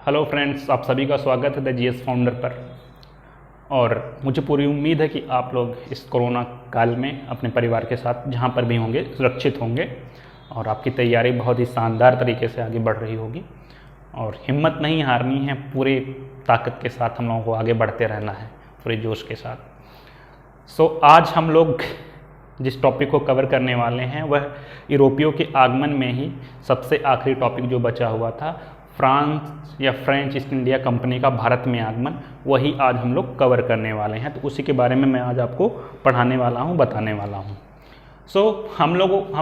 Hello friends, आप सभी का स्वागत है द जीएस फाउंडर पर। और मुझे पूरी उम्मीद है कि आप लोग इस कोरोना काल में अपने परिवार के साथ जहाँ पर भी होंगे सुरक्षित होंगे और आपकी तैयारी बहुत ही शानदार तरीके से आगे बढ़ रही होगी और हिम्मत नहीं हारनी है। पूरी ताकत के साथ हम लोगों को आगे बढ़ते रहना है, पूरे जोश के साथ। आज हम लोग जिस टॉपिक को कवर करने वाले हैं वह यूरोपियों के आगमन में ही सबसे आखिरी टॉपिक जो बचा हुआ था, फ्रांस या फ्रेंच ईस्ट इंडिया कंपनी का भारत में आगमन, वही आज हम लोग कवर करने वाले हैं। तो उसी के बारे में मैं आज आपको पढ़ाने वाला हूँ, बताने वाला हूँ। हम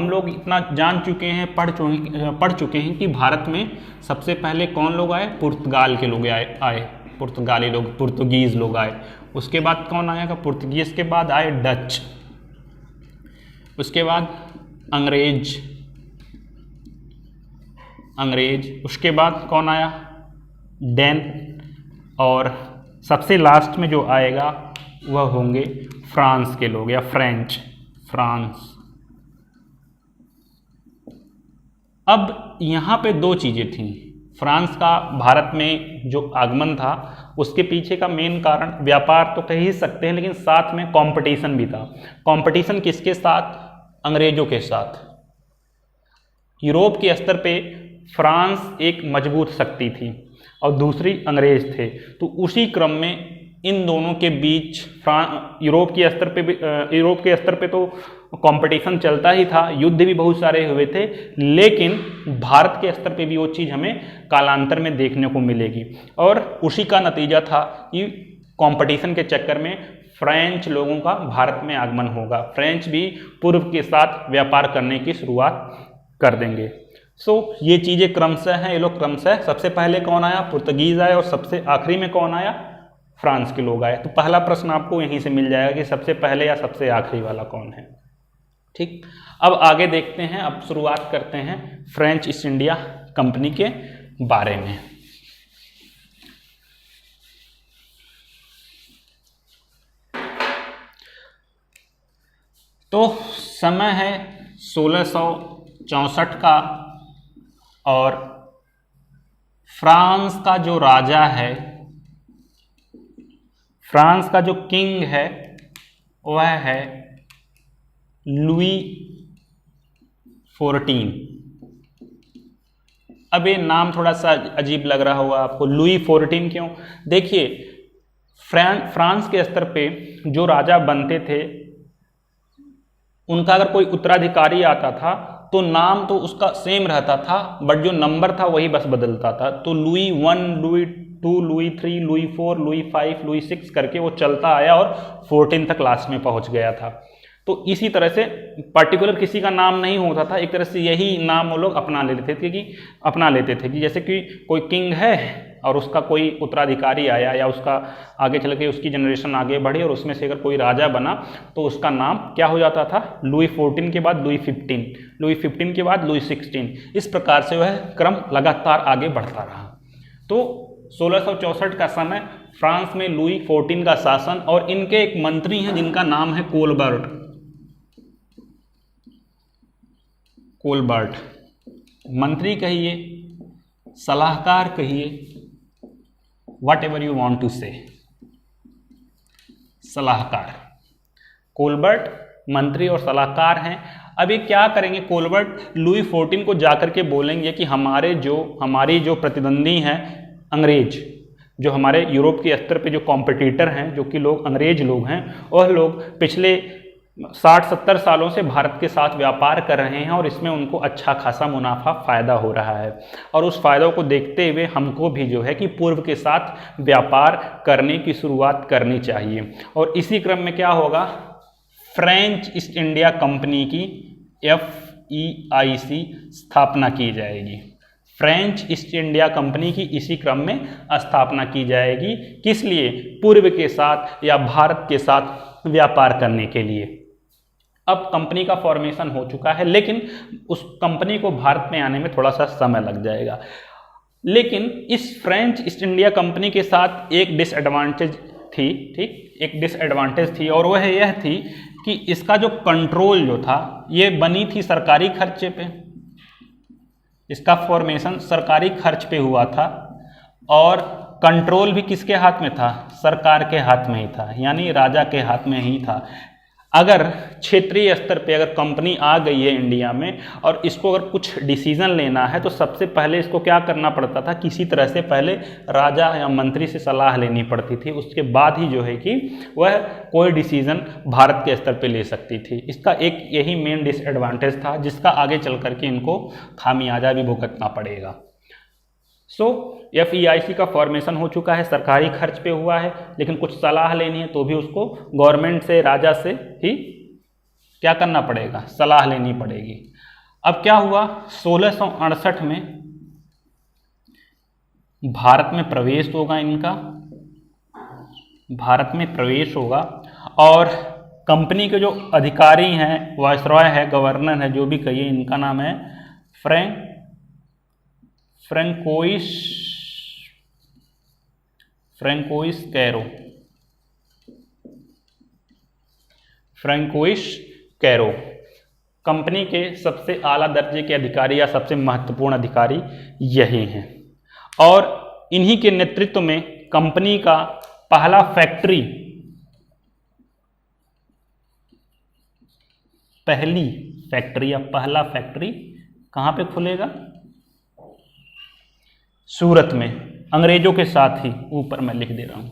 लोग इतना जान चुके हैं, पढ़ चुके हैं कि भारत में सबसे पहले कौन लोग आए? पुर्तगाल के लोग आए, पुर्तगाली लोग, पुर्तगीज़ लोग आए। उसके बाद कौन आएगा? पुर्तगीज़ के बाद आए डच, उसके बाद अंग्रेज। उसके बाद कौन आया? डेन। और सबसे लास्ट में जो आएगा वह होंगे फ्रांस के लोग या फ्रांस। अब यहाँ पे दो चीज़ें थीं। फ्रांस का भारत में जो आगमन था उसके पीछे का मेन कारण व्यापार तो कह ही सकते हैं, लेकिन साथ में कंपटीशन भी था। कंपटीशन किसके साथ? अंग्रेजों के साथ। यूरोप के स्तर पे फ्रांस एक मजबूत शक्ति थी और दूसरी अंग्रेज थे। तो उसी क्रम में इन दोनों के बीच यूरोप के स्तर पे तो कंपटीशन चलता ही था, युद्ध भी बहुत सारे हुए थे, लेकिन भारत के स्तर पे भी वो चीज़ हमें कालांतर में देखने को मिलेगी। और उसी का नतीजा था कि कंपटीशन के चक्कर में फ्रेंच लोगों का भारत में आगमन होगा। फ्रेंच भी पूर्व के साथ व्यापार करने की शुरुआत कर देंगे। ये चीज़ें क्रमशः हैं, ये लोग क्रमशः, सबसे पहले कौन आया? पुर्तगीज आए और सबसे आखिरी में कौन आया? फ्रांस के लोग आए। तो पहला प्रश्न आपको यहीं से मिल जाएगा कि सबसे पहले या सबसे आखिरी वाला कौन है। ठीक, अब आगे देखते हैं। अब शुरुआत करते हैं फ्रेंच ईस्ट इंडिया कंपनी के बारे में। तो समय है 1664 का और फ्रांस का जो राजा है, फ्रांस का जो किंग है वह है लुई 14। अब ये नाम थोड़ा सा अजीब लग रहा होगा आपको, लुई 14 क्यों? देखिए, फ्रांस के स्तर पे जो राजा बनते थे उनका अगर कोई उत्तराधिकारी आता था तो नाम तो उसका सेम रहता था, बट जो नंबर था वही बस बदलता था। तो Louis 1, Louis 2, Louis 3, Louis 4, Louis 5, Louis 6 करके वो चलता आया और 14 तक लास्ट में पहुंच गया था। तो इसी तरह से पर्टिकुलर किसी का नाम नहीं होता था, एक तरह से यही नाम वो लोग अपना लेते थे कि जैसे कि कोई किंग है और उसका कोई उत्तराधिकारी आया या उसका आगे चल के उसकी जनरेशन आगे बढ़ी और उसमें से अगर कोई राजा बना तो उसका नाम क्या हो जाता था? लुई 14 के बाद लुई 15, लुई 15 के बाद लुई 16। इस प्रकार से वह क्रम लगातार आगे बढ़ता रहा। तो 1664 का समय, फ्रांस में लुई 14 का शासन, और इनके एक मंत्री हैं जिनका नाम है कोलबर्ट। मंत्री कहिए, सलाहकार कहिए, whatever you want to say, सलाहकार। कोलबर्ट मंत्री और सलाहकार हैं। अब ये क्या करेंगे? कोलबर्ट लुई 14 को जाकर के बोलेंगे कि हमारी जो प्रतिद्वंदी हैं अंग्रेज, जो हमारे यूरोप के स्तर पे जो कॉम्पिटिटर हैं, जो कि लोग अंग्रेज लोग हैं, वह लोग पिछले 60-70 सालों से भारत के साथ व्यापार कर रहे हैं और इसमें उनको अच्छा खासा मुनाफा फ़ायदा हो रहा है। और उस फ़ायदों को देखते हुए हमको भी जो है कि पूर्व के साथ व्यापार करने की शुरुआत करनी चाहिए। और इसी क्रम में क्या होगा? फ्रेंच ईस्ट इंडिया कंपनी की FEIC स्थापना की जाएगी। फ्रेंच ईस्ट इंडिया कंपनी की इसी क्रम में स्थापना की जाएगी। किस लिए? पूर्व के साथ या भारत के साथ व्यापार करने के लिए। अब कंपनी का फॉर्मेशन हो चुका है, लेकिन उस कंपनी को भारत में आने में थोड़ा सा समय लग जाएगा। लेकिन इस फ्रेंच ईस्ट इंडिया कंपनी के साथ एक डिसएडवांटेज थी, ठीक, एक डिसएडवांटेज थी, और वह यह थी कि इसका जो कंट्रोल जो था ये बनी थी सरकारी खर्चे पे। इसका फॉर्मेशन सरकारी खर्च पे हुआ था और कंट्रोल भी किसके हाथ में था? सरकार के हाथ में ही था, यानी राजा के हाथ में ही था। अगर क्षेत्रीय स्तर पे अगर कंपनी आ गई है इंडिया में और इसको अगर कुछ डिसीजन लेना है तो सबसे पहले इसको क्या करना पड़ता था? किसी तरह से पहले राजा या मंत्री से सलाह लेनी पड़ती थी, उसके बाद ही जो है कि वह कोई डिसीजन भारत के स्तर पे ले सकती थी। इसका एक यही मेन डिसएडवांटेज था जिसका आगे चल करके इनको खामियाजा भी भुगतना पड़ेगा। FEIC का फॉर्मेशन हो चुका है, सरकारी खर्च पे हुआ है, लेकिन कुछ सलाह लेनी है तो भी उसको गवर्नमेंट से, राजा से ही क्या करना पड़ेगा? सलाह लेनी पड़ेगी। अब क्या हुआ? 1668 में भारत में प्रवेश होगा इनका, भारत में प्रवेश होगा और कंपनी के जो अधिकारी हैं, वायसरॉय है, गवर्नर है, जो भी कहिए, इनका नाम है फ्रैंकोइस कैरो कंपनी के सबसे आला दर्जे के अधिकारी या सबसे महत्वपूर्ण अधिकारी यही हैं और इन्हीं के नेतृत्व में कंपनी का पहला फैक्ट्री कहां पे खुलेगा? सूरत में, अंग्रेजों के साथ ही, ऊपर मैं लिख दे रहा हूं।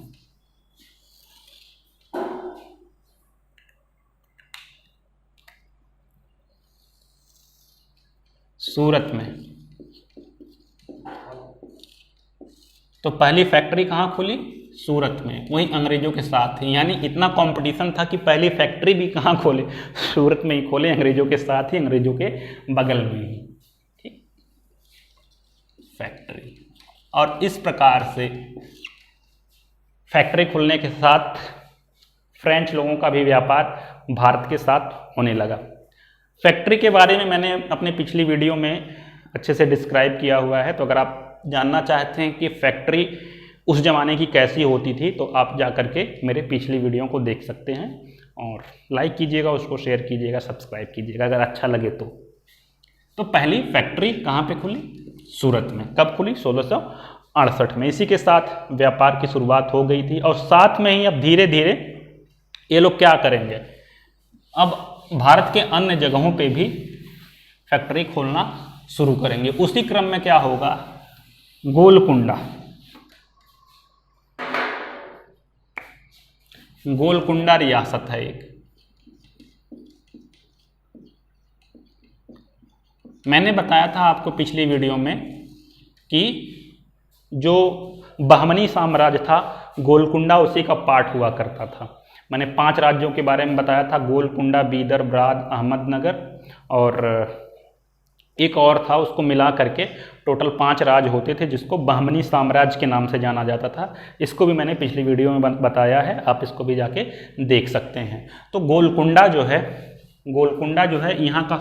सूरत में। तो पहली फैक्ट्री कहां खुली? सूरत में, वही अंग्रेजों के साथ ही। यानी इतना कंपटीशन था कि पहली फैक्ट्री भी कहां खोले? सूरत में ही खोले, अंग्रेजों के साथ ही, अंग्रेजों के बगल में ही। ठीक, फैक्ट्री। और इस प्रकार से फैक्ट्री खुलने के साथ फ्रेंच लोगों का भी व्यापार भारत के साथ होने लगा। फैक्ट्री के बारे में मैंने अपने पिछली वीडियो में अच्छे से डिस्क्राइब किया हुआ है, तो अगर आप जानना चाहते हैं कि फैक्ट्री उस ज़माने की कैसी होती थी तो आप जा कर के मेरे पिछली वीडियो को देख सकते हैं और लाइक कीजिएगा, उसको शेयर कीजिएगा, सब्सक्राइब कीजिएगा अगर अच्छा लगे तो पहली फैक्ट्री कहाँ पे खुली? सूरत में। कब खुली? 1668 में। इसी के साथ व्यापार की शुरुआत हो गई थी और साथ में ही अब धीरे धीरे ये लोग क्या करेंगे, अब भारत के अन्य जगहों पे भी फैक्ट्री खोलना शुरू करेंगे। उसी क्रम में क्या होगा? गोलकुंडा रियासत है एक। मैंने बताया था आपको पिछली वीडियो में कि जो बहमनी साम्राज्य था, गोलकुंडा उसी का पार्ट हुआ करता था। मैंने 5 राज्यों के बारे में बताया था, गोलकुंडा, बीदर, ब्राद, अहमदनगर और एक और था, उसको मिला करके टोटल 5 राज्य होते थे जिसको बहमनी साम्राज्य के नाम से जाना जाता था। इसको भी मैंने पिछली वीडियो में बताया है, आप इसको भी जाके देख सकते हैं। तो गोलकुंडा जो है यहाँ का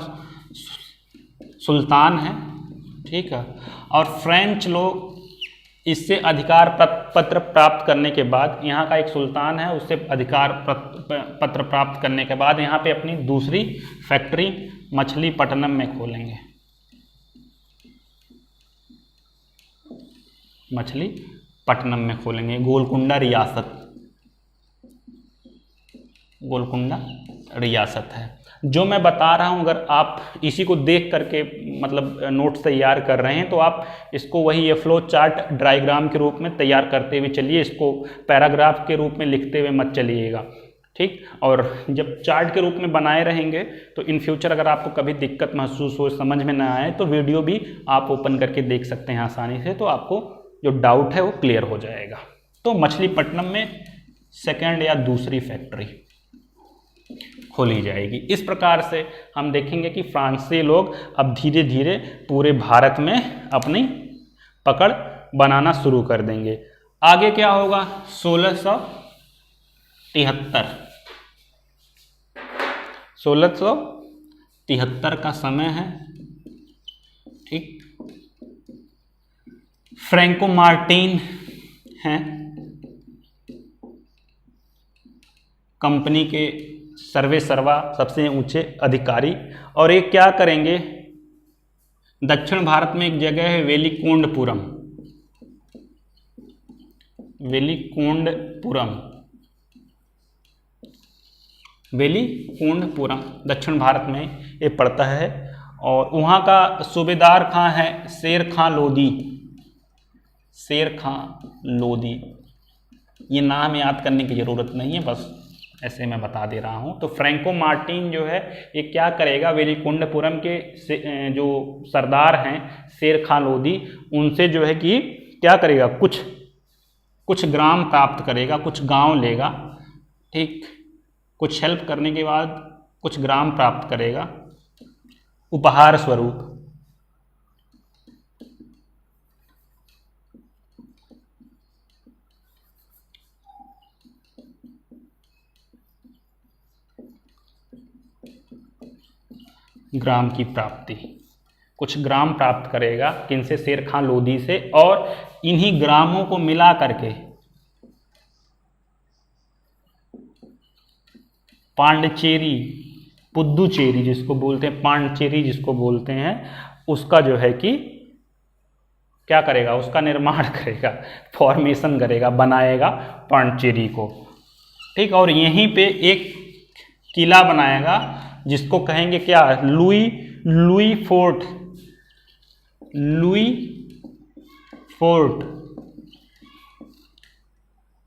सुल्तान है, ठीक है। और फ्रेंच लोग इससे अधिकार पत्र प्राप्त करने के बाद, यहाँ का एक सुल्तान है, उससे अधिकार पत्र प्राप्त करने के बाद यहाँ पे अपनी दूसरी फैक्ट्री मछलीपट्टनम में खोलेंगे। मछलीपट्टनम में खोलेंगे। गोलकुंडा रियासत है। जो मैं बता रहा हूँ, अगर आप इसी को देख करके मतलब नोट्स तैयार कर रहे हैं तो आप इसको वही ये फ्लो चार्ट डायग्राम के रूप में तैयार करते हुए चलिए, इसको पैराग्राफ के रूप में लिखते हुए मत चलिएगा, ठीक। और जब चार्ट के रूप में बनाए रहेंगे तो इन फ्यूचर अगर आपको कभी दिक्कत महसूस हो, समझ में ना आए, तो वीडियो भी आप ओपन करके देख सकते हैं आसानी से, तो आपको जो डाउट है वो क्लियर हो जाएगा। तो मछलीपट्टनम में सेकेंड या दूसरी फैक्ट्री खोली जाएगी। इस प्रकार से हम देखेंगे कि फ्रांसीसी लोग अब धीरे धीरे पूरे भारत में अपनी पकड़ बनाना शुरू कर देंगे। आगे क्या होगा? 1673 का समय है, ठीक। फ्रैंको मार्टिन हैं कंपनी के सर्वे सर्वा सबसे ऊंचे अधिकारी, और एक क्या करेंगे, दक्षिण भारत में एक जगह है वेलिकोंडपुरम, वेलिकोंडपुरम, वेलिकोंडपुरम दक्षिण भारत में ये पड़ता है। और वहाँ का सूबेदार कहाँ है? शेर खां लोदी, शेर खां लोदी। ये नाम याद करने की ज़रूरत नहीं है, बस ऐसे मैं बता दे रहा हूँ। तो फ्रैंको मार्टिन जो है ये क्या करेगा, वेलिकोंडपुरम के जो सरदार हैं शेर खां लोदी, उनसे जो है कि क्या करेगा, कुछ ग्राम प्राप्त करेगा, कुछ गांव लेगा, ठीक। कुछ हेल्प करने के बाद कुछ ग्राम प्राप्त करेगा उपहार स्वरूप। ग्राम की प्राप्ति, कुछ ग्राम प्राप्त करेगा किनसे? शेर खां लोदी से। और इन्हीं ग्रामों को मिला करके पांडिचेरी, पुद्दुचेरी जिसको बोलते हैं, पांडिचेरी जिसको बोलते हैं, उसका जो है कि क्या करेगा, उसका निर्माण करेगा, फॉर्मेशन करेगा, बनाएगा पांडिचेरी को, ठीक। और यहीं पे एक किला बनाएगा जिसको कहेंगे क्या, लुई फोर्ट,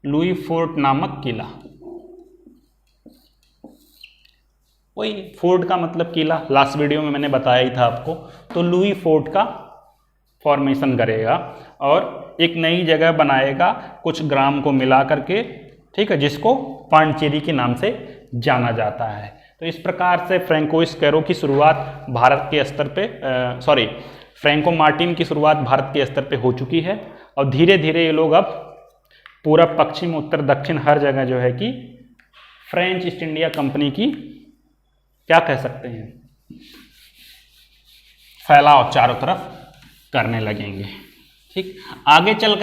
लुई फोर्ट नामक किला। वही फोर्ट का मतलब किला, लास्ट वीडियो में मैंने बताया ही था आपको। तो लुई फोर्ट का फॉर्मेशन करेगा और एक नई जगह बनाएगा कुछ ग्राम को मिला करके, ठीक है, जिसको पांडिचेरी के नाम से जाना जाता है। तो इस प्रकार से फ्रैंकोइस कैरो की शुरुआत भारत के स्तर पे फ्रैंको मार्टिन की शुरुआत भारत के स्तर पे हो चुकी है। और धीरे धीरे ये लोग अब पूरब, पश्चिम, उत्तर, दक्षिण हर जगह जो है कि फ्रेंच ईस्ट इंडिया कंपनी की क्या कह सकते हैं, फैलाव चारों तरफ करने लगेंगे, ठीक। आगे चल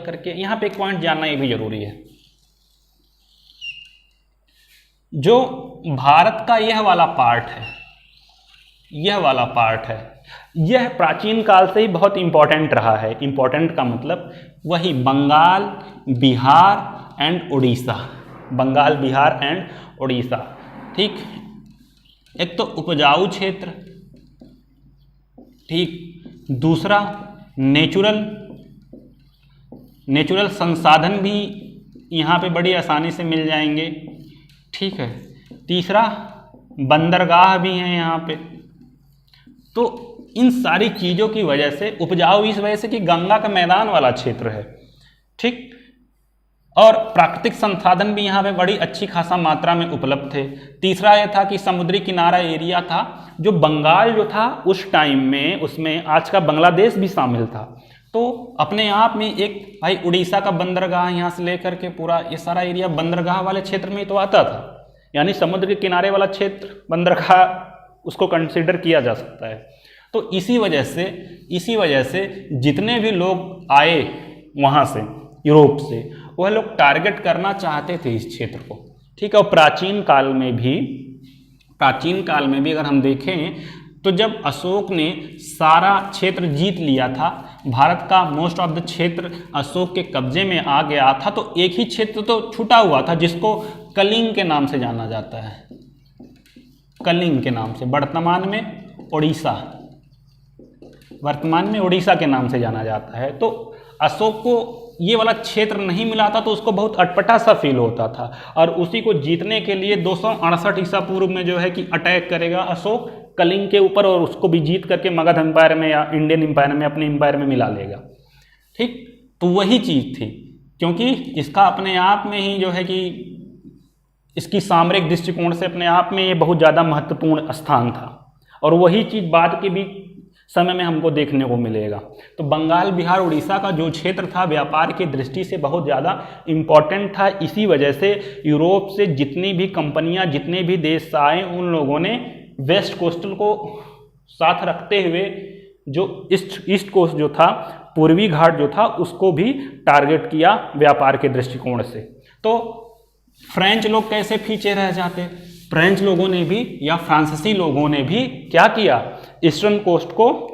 करके यहाँ पे एक पॉइंट जानना ये भी जरूरी है। जो भारत का यह वाला पार्ट है, यह प्राचीन काल से ही बहुत इंपॉर्टेंट रहा है। इंपॉर्टेंट का मतलब वही बंगाल, बिहार एंड उड़ीसा, बंगाल, बिहार एंड उड़ीसा, ठीक। एक तो उपजाऊ क्षेत्र, ठीक। दूसरा नेचुरल संसाधन भी यहाँ पे बड़ी आसानी से मिल जाएंगे, ठीक है। तीसरा बंदरगाह भी हैं यहाँ पे। तो इन सारी चीज़ों की वजह से उपजाऊ इस वजह से कि गंगा का मैदान वाला क्षेत्र है, ठीक। और प्राकृतिक संसाधन भी यहाँ पे बड़ी अच्छी खासा मात्रा में उपलब्ध थे। तीसरा यह था कि समुद्री किनारा एरिया था। जो बंगाल जो था उस टाइम में, उसमें आज का बांग्लादेश भी शामिल था। तो अपने आप में एक भाई उड़ीसा का बंदरगाह यहाँ से लेकर के पूरा ये सारा एरिया बंदरगाह वाले क्षेत्र में ही तो आता था, यानी समुद्र के किनारे वाला क्षेत्र बंदरगाह उसको कंसिडर किया जा सकता है। तो इसी वजह से जितने भी लोग आए वहाँ से, यूरोप से, वह लोग टारगेट करना चाहते थे इस क्षेत्र को, ठीक है। और प्राचीन काल में भी अगर हम देखें तो जब अशोक ने सारा क्षेत्र जीत लिया था, भारत का मोस्ट ऑफ द क्षेत्र अशोक के कब्जे में आ गया था, तो एक ही क्षेत्र तो छूटा हुआ था जिसको कलिंग के नाम से जाना जाता है, कलिंग के नाम से, वर्तमान में उड़ीसा के नाम से जाना जाता है। तो अशोक को ये वाला क्षेत्र नहीं मिला था तो उसको बहुत अटपटा सा फील होता था, और उसी को जीतने के लिए 268 ईसा पूर्व में जो है कि अटैक करेगा अशोक कलिंग के ऊपर, और उसको भी जीत करके मगध एम्पायर में या इंडियन एम्पायर में, अपने एम्पायर में मिला लेगा, ठीक। तो वही चीज़ थी, क्योंकि इसका अपने आप में ही जो है कि इसकी सामरिक दृष्टिकोण से अपने आप में ये बहुत ज़्यादा महत्वपूर्ण स्थान था, और वही चीज़ बाद के भी समय में हमको देखने को मिलेगा। तो बंगाल, बिहार, उड़ीसा का जो क्षेत्र था व्यापार की दृष्टि से बहुत ज़्यादा इम्पॉर्टेंट था। इसी वजह से यूरोप से जितनी भी कंपनियां, जितने भी देश आए, उन लोगों ने वेस्ट कोस्टल को साथ रखते हुए जो ईस्ट कोस्ट जो था, पूर्वी घाट जो था, उसको भी टारगेट किया व्यापार के दृष्टिकोण से। तो फ्रेंच लोग कैसे पीछे रह जाते? फ्रेंच लोगों ने भी या फ्रांसीसी लोगों ने भी क्या किया, ईस्टर्न कोस्ट को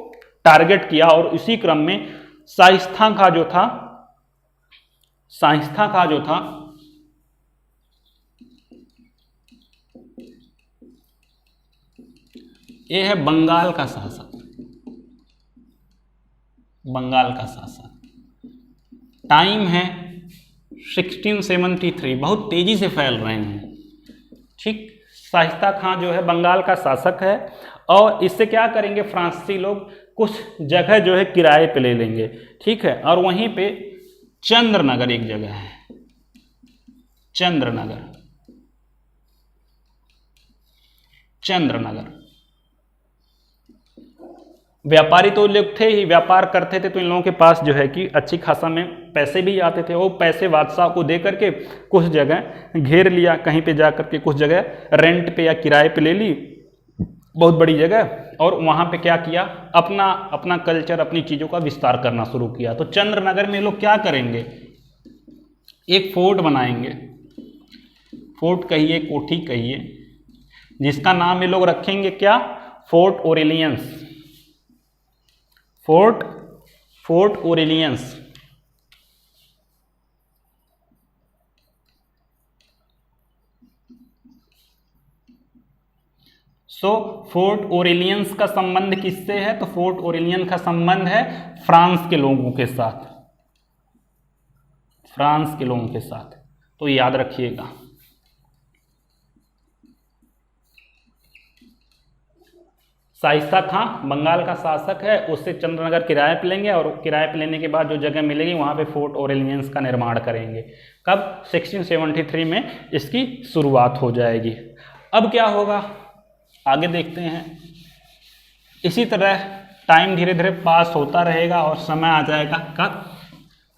टारगेट किया, और इसी क्रम में शाइस्ता खां जो था, शाइस्ता खां जो था ये है बंगाल का शासक, बंगाल का शासक। टाइम है 1673, बहुत तेजी से फैल रहे हैं। ठीक, शाइस्ता खां जो है बंगाल का शासक है और इससे क्या करेंगे, फ्रांसीसी लोग कुछ जगह जो है किराए पे ले लेंगे। ठीक है, और वहीं पे चंद्रनगर एक जगह है, चंद्रनगर, चंद्रनगर। व्यापारी तो लोग थे ही, व्यापार करते थे, तो इन लोगों के पास जो है कि अच्छी खासा में पैसे भी आते थे। वो पैसे बादशाह को दे करके कुछ जगह घेर लिया, कहीं पे जा करके कुछ जगह रेंट पे या किराए पे ले ली, बहुत बड़ी जगह, और वहाँ पे क्या किया, अपना अपना कल्चर, अपनी चीज़ों का विस्तार करना शुरू किया। तो चंद्रनगर में लोग क्या करेंगे, एक फोर्ट बनाएंगे, फोर्ट कहिए, कोठी कहिए, जिसका नाम ये लोग रखेंगे क्या, फोर्ट ओरेलियंस, फोर्ट ओरेलियंस। सो फोर्ट ओरेलियंस का संबंध किससे है, तो फोर्ट ओरेलियन का संबंध है फ्रांस के लोगों के साथ, फ्रांस के लोगों के साथ, तो याद रखिएगा। शाइस्ता खां बंगाल का शासक है, उससे चंद्रनगर किराए पे लेंगे और किराए पे लेने के बाद जो जगह मिलेगी वहाँ पे फोर्ट ओरेलियंस का निर्माण करेंगे। कब, 1673 में इसकी शुरुआत हो जाएगी। अब क्या होगा आगे देखते हैं। इसी तरह टाइम धीरे धीरे पास होता रहेगा और समय आ जाएगा कब,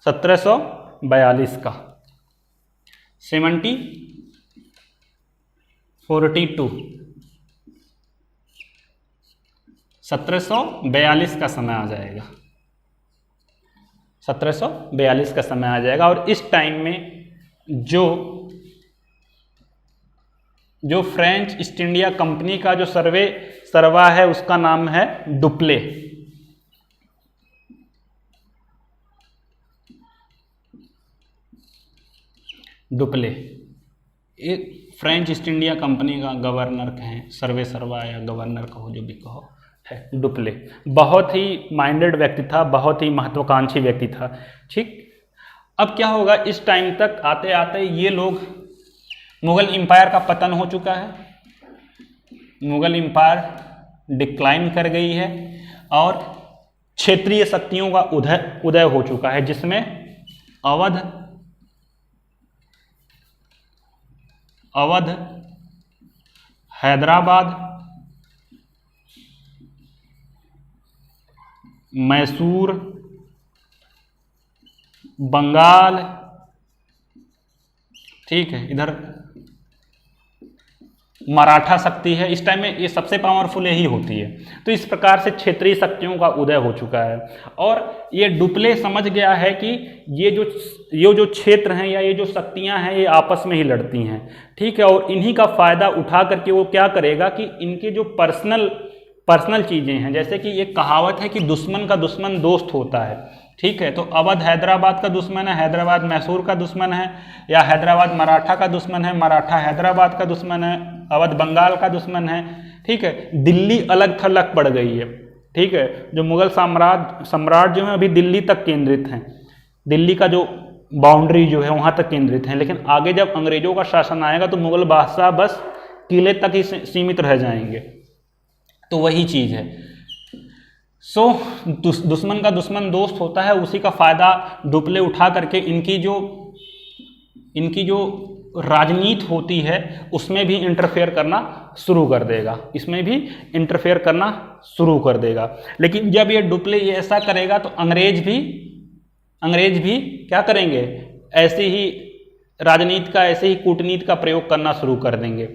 1742 का, 1742 का समय आ जाएगा, 1742 का समय आ जाएगा। और इस टाइम में जो फ्रेंच ईस्ट इंडिया कंपनी का जो सरवा है उसका नाम है डुप्ले। डुप्ले एक फ्रेंच ईस्ट इंडिया कंपनी का गवर्नर कहें, सरवा या गवर्नर कहो, जो भी कहो, है डुप्ले। बहुत ही माइंडेड व्यक्ति था, बहुत ही महत्वाकांक्षी व्यक्ति था। ठीक, अब क्या होगा, इस टाइम तक आते आते ये लोग, मुगल एम्पायर का पतन हो चुका है, मुगल एम्पायर डिक्लाइन कर गई है और क्षेत्रीय शक्तियों का उदय हो चुका है, जिसमें अवध, हैदराबाद, मैसूर, बंगाल, ठीक है, इधर मराठा शक्ति है। इस टाइम में ये सबसे पावरफुल यही होती है। तो इस प्रकार से क्षेत्रीय शक्तियों का उदय हो चुका है और ये डुप्ले समझ गया है कि ये जो क्षेत्र हैं या ये जो शक्तियां हैं ये आपस में ही लड़ती हैं। ठीक है, और इन्हीं का फायदा उठा करके वो क्या करेगा कि इनके जो पर्सनल चीजें हैं, जैसे कि एक कहावत है कि दुश्मन का दुश्मन दोस्त होता है। ठीक है, तो अवध हैदराबाद का दुश्मन है, हैदराबाद मैसूर का दुश्मन है, या हैदराबाद मराठा का दुश्मन है, मराठा हैदराबाद का दुश्मन है, अवध बंगाल का दुश्मन है। ठीक है, दिल्ली अलग थलग पड़ गई है। ठीक है, जो मुगल सम्राट जो है अभी दिल्ली तक केंद्रित हैं, दिल्ली का जो बाउंड्री जो है वहाँ तक केंद्रित है, लेकिन आगे जब अंग्रेजों का शासन आएगा तो मुगल बादशाह बस किले तक ही सीमित रह जाएंगे। तो वही चीज़ है। सो दुश्मन का दुश्मन दोस्त होता है, उसी का फायदा डुप्ले उठा करके इनकी जो राजनीति होती है उसमें भी इंटरफेयर करना शुरू कर देगा, इसमें भी इंटरफेयर करना शुरू कर देगा। लेकिन जब ये डुप्ले ये ऐसा करेगा तो अंग्रेज भी क्या करेंगे, ऐसे ही राजनीति का, ऐसे ही कूटनीति का प्रयोग करना शुरू कर देंगे।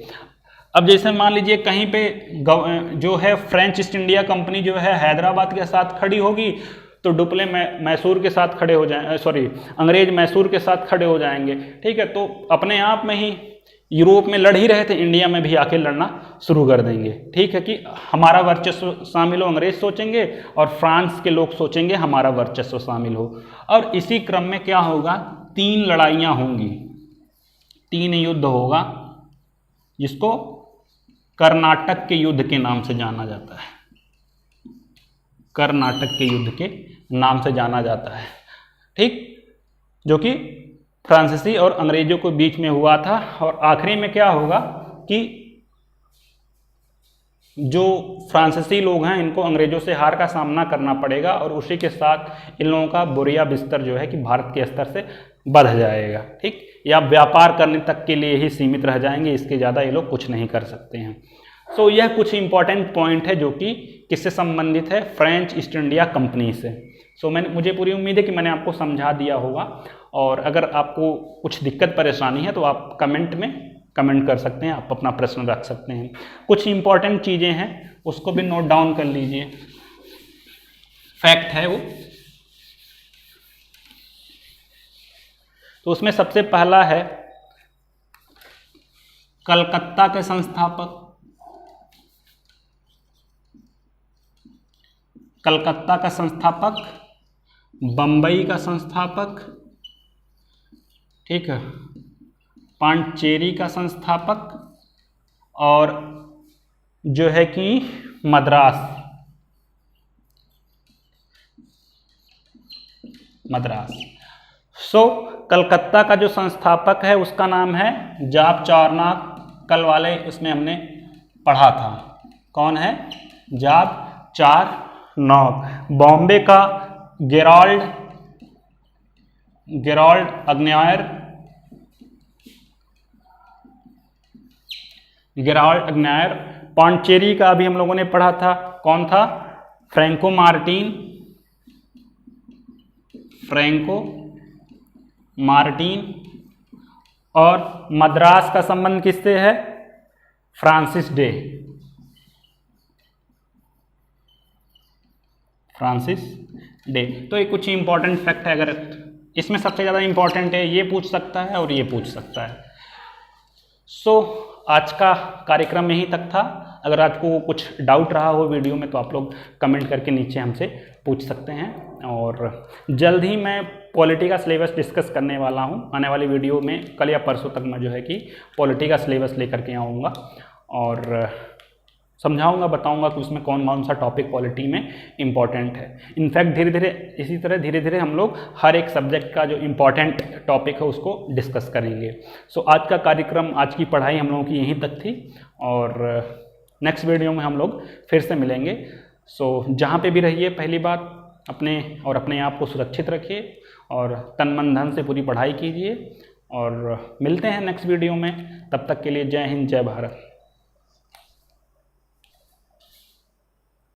अब जैसे मान लीजिए कहीं पे जो है फ्रेंच ईस्ट इंडिया कंपनी जो है हैदराबाद के साथ खड़ी होगी तो डुप्ले मैसूर के साथ खड़े हो जाएंगे, अंग्रेज मैसूर के साथ खड़े हो जाएंगे। ठीक है, तो अपने आप में ही यूरोप में लड़ ही रहे थे, इंडिया में भी आके लड़ना शुरू कर देंगे। ठीक है कि हमारा वर्चस्व शामिल हो, अंग्रेज सोचेंगे, और फ्रांस के लोग सोचेंगे हमारा वर्चस्व शामिल हो। और इसी क्रम में क्या होगा, 3 लड़ाइयाँ होंगी, 3 युद्ध होगा, जिसको कर्नाटक के युद्ध के नाम से जाना जाता है। कर्नाटक के युद्ध के नाम से जाना जाता है। ठीक, जो कि फ्रांसीसी और अंग्रेजों के बीच में हुआ था। और आखिरी में क्या होगा कि जो फ्रांसीसी लोग हैं इनको अंग्रेजों से हार का सामना करना पड़ेगा, और उसी के साथ इन लोगों का बोरिया बिस्तर जो है कि भारत के स्तर से बढ़ जाएगा। ठीक, या व्यापार करने तक के लिए ही सीमित रह जाएंगे, इसके ज़्यादा ये लोग कुछ नहीं कर सकते हैं। सो यह कुछ इंपॉर्टेंट पॉइंट है जो कि किससे संबंधित है, फ्रेंच ईस्ट इंडिया कंपनी से। सो मुझे पूरी उम्मीद है कि मैंने आपको समझा दिया होगा, और अगर आपको कुछ दिक्कत परेशानी है तो आप कमेंट में कमेंट कर सकते हैं, आप अपना प्रश्न रख सकते हैं। कुछ इंपॉर्टेंट चीज़ें हैं उसको भी नोट डाउन कर लीजिए, फैक्ट है वो। तो उसमें सबसे पहला है कलकत्ता के संस्थापक, कलकत्ता का संस्थापक, बंबई का संस्थापक, ठीक है, पांडिचेरी का संस्थापक, और जो है कि मद्रास, सो कलकत्ता का जो संस्थापक है उसका नाम है जाप चारनाक। कल वाले उसमें हमने पढ़ा था, कौन है, जाप चारनाक। बॉम्बे का गेराल्ड अग्नायर। पांडिचेरी का अभी हम लोगों ने पढ़ा था, कौन था, फ्रैंको मार्टिन। और मद्रास का संबंध किससे है, फ्रांसिस डे। तो ये कुछ इंपॉर्टेंट फैक्ट है, अगर इसमें सबसे ज़्यादा इंपॉर्टेंट है ये पूछ सकता है और ये पूछ सकता है। सो आज का कार्यक्रम यहीं तक था। अगर आपको कुछ डाउट रहा हो वीडियो में तो आप लोग कमेंट करके नीचे हमसे पूछ सकते हैं, और जल्द ही मैं पॉलिटी का सिलेबस डिस्कस करने वाला हूं। आने वाली वीडियो में कल या परसों तक मैं जो है कि पॉलिटी का सिलेबस लेकर के आऊँगा और समझाऊंगा, बताऊंगा कि उसमें कौन कौन सा टॉपिक पॉलिटी में इम्पॉर्टेंट है। इनफैक्ट धीरे धीरे इसी तरह धीरे धीरे हम लोग हर एक सब्जेक्ट का जो इम्पॉर्टेंट टॉपिक है उसको डिस्कस करेंगे। सो आज का कार्यक्रम, आज की पढ़ाई हम लोगों की यहीं तक थी, और नेक्स्ट वीडियो में हम लोग फिर से मिलेंगे। सो जहाँ पे भी रहिए, पहली बात अपने आप को सुरक्षित रखिए और तन मन धन से पूरी पढ़ाई कीजिए, और मिलते हैं नेक्स्ट वीडियो में। तब तक के लिए जय हिंद, जय भारत।